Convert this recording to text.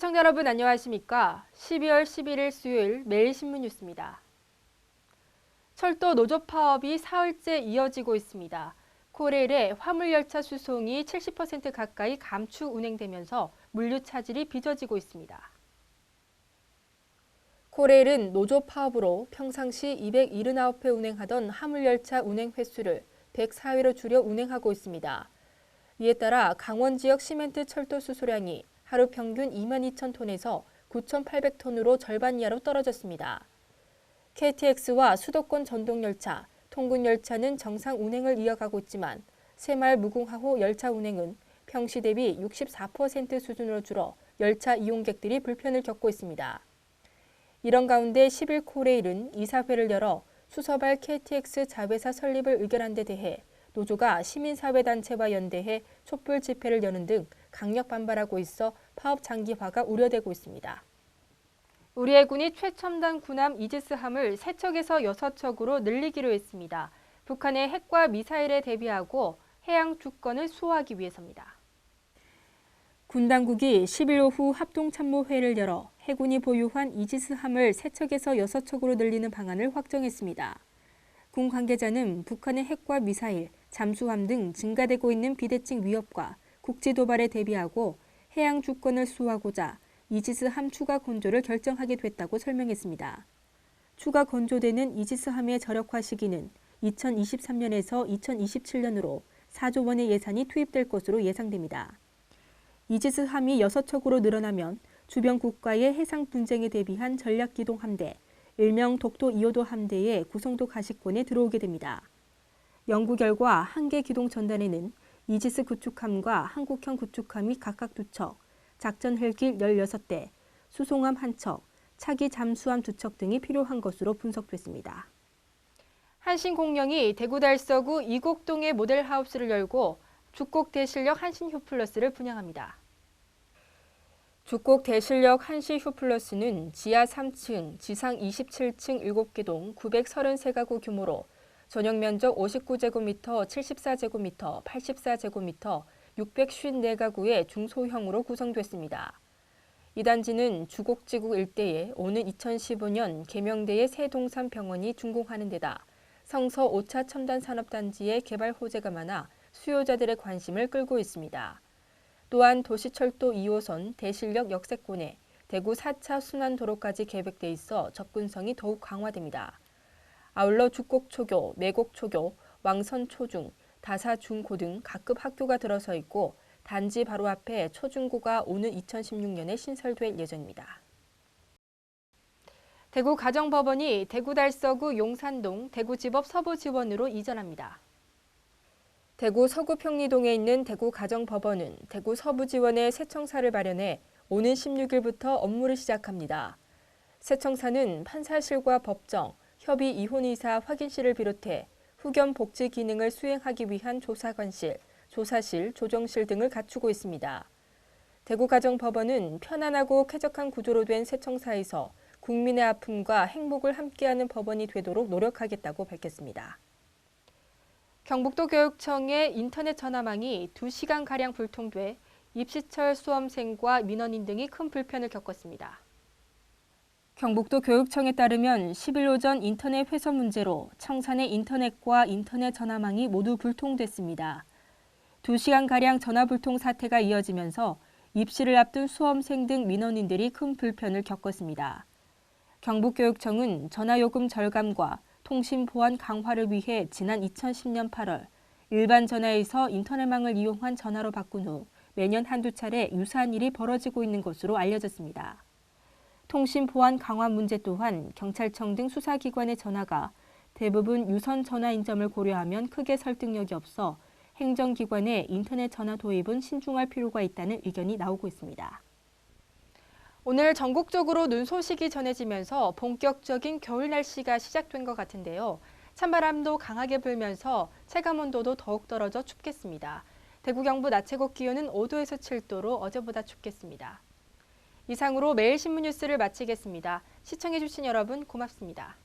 시청자 여러분 안녕하십니까? 12월 11일 수요일 매일신문 뉴스입니다. 철도 노조 파업이 사흘째 이어지고 있습니다. 코레일의 화물열차 수송이 70% 가까이 감축 운행되면서 물류 차질이 빚어지고 있습니다. 코레일은 노조 파업으로 평상시 279회 운행하던 화물열차 운행 횟수를 104회로 줄여 운행하고 있습니다. 이에 따라 강원 지역 시멘트 철도 수소량이 하루 평균 22,000톤에서 9,800톤으로 절반 이하로 떨어졌습니다. KTX와 수도권 전동열차, 통근열차는 정상 운행을 이어가고 있지만 새마을 무궁화호 열차 운행은 평시 대비 64% 수준으로 줄어 열차 이용객들이 불편을 겪고 있습니다. 이런 가운데 10일 코레일은 이사회를 열어 수서발 KTX 자회사 설립을 의결한 데 대해 노조가 시민사회단체와 연대해 촛불 집회를 여는 등 강력 반발하고 있어 파업 장기화가 우려되고 있습니다. 우리 해군이 최첨단 군함 이지스함을 3척에서 6척으로 늘리기로 했습니다. 북한의 핵과 미사일에 대비하고 해양 주권을 수호하기 위해서입니다. 군 당국이 10일 오후 합동참모회를 열어 해군이 보유한 이지스함을 3척에서 6척으로 늘리는 방안을 확정했습니다. 군 관계자는 북한의 핵과 미사일, 잠수함 등 증가되고 있는 비대칭 위협과 국지 도발에 대비하고 해양 주권을 수호하고자 이지스함 추가 건조를 결정하게 됐다고 설명했습니다. 추가 건조되는 이지스함의 저력화 시기는 2023년에서 2027년으로 4조 원의 예산이 투입될 것으로 예상됩니다. 이지스함이 6척으로 늘어나면 주변 국가의 해상 분쟁에 대비한 전략기동 함대, 일명 독도 2호도 함대의 구성도 가시권에 들어오게 됩니다. 연구 결과 한 개 기동 전단에는 이지스 구축함과 한국형 구축함이 각각 2척, 작전 헬기 16대, 수송함 1척, 차기 잠수함 2척 등이 필요한 것으로 분석됐습니다. 한신공영이 대구 달서구 이곡동에 모델하우스를 열고 죽곡 대실력 한신휴플러스를 분양합니다. 죽곡 대실력 한신휴플러스는 지하 3층, 지상 27층 7개 동 933가구 규모로 전용 면적 59제곱미터, 74제곱미터, 84제곱미터, 654가구의 중소형으로 구성됐습니다. 이 단지는 주곡지구 일대에 오는 2015년 개명대의 새 동산병원이 준공하는 데다 성서 5차 첨단산업단지의 개발 호재가 많아 수요자들의 관심을 끌고 있습니다. 또한 도시철도 2호선 대실력 역세권에 대구 4차 순환도로까지 계획돼 있어 접근성이 더욱 강화됩니다. 아울러 죽곡초교, 매곡초교, 왕선초중, 다사중고 등 각급 학교가 들어서 있고 단지 바로 앞에 초중고가 오는 2016년에 신설될 예정입니다. 대구 가정법원이 대구 달서구 용산동 대구지법 서부지원으로 이전합니다. 대구 서구평리동에 있는 대구 가정법원은 대구 서부지원에 새 청사를 마련해 오는 16일부터 업무를 시작합니다. 새 청사는 판사실과 법정, 협의 이혼이사 확인실을 비롯해 후견 복지 기능을 수행하기 위한 조사관실, 조사실, 조정실 등을 갖추고 있습니다. 대구가정법원은 편안하고 쾌적한 구조로 된 새 청사에서 국민의 아픔과 행복을 함께하는 법원이 되도록 노력하겠다고 밝혔습니다. 경북도 교육청의 인터넷 전화망이 2시간가량 불통돼 입시철 수험생과 민원인 등이 큰 불편을 겪었습니다. 경북도 교육청에 따르면 10일 오전 인터넷 회선 문제로 청사 내 인터넷과 인터넷 전화망이 모두 불통됐습니다. 2시간가량 전화 불통 사태가 이어지면서 입시를 앞둔 수험생 등 민원인들이 큰 불편을 겪었습니다. 경북교육청은 전화요금 절감과 통신 보안 강화를 위해 지난 2010년 8월 일반 전화에서 인터넷망을 이용한 전화로 바꾼 후 매년 한두 차례 유사한 일이 벌어지고 있는 것으로 알려졌습니다. 통신 보안 강화 문제 또한 경찰청 등 수사기관의 전화가 대부분 유선 전화인 점을 고려하면 크게 설득력이 없어 행정기관의 인터넷 전화 도입은 신중할 필요가 있다는 의견이 나오고 있습니다. 오늘 전국적으로 눈 소식이 전해지면서 본격적인 겨울 날씨가 시작된 것 같은데요. 찬바람도 강하게 불면서 체감온도도 더욱 떨어져 춥겠습니다. 대구 경북 낮 최고 기온은 5도에서 7도로 어제보다 춥겠습니다. 이상으로 매일신문 뉴스를 마치겠습니다. 시청해주신 여러분 고맙습니다.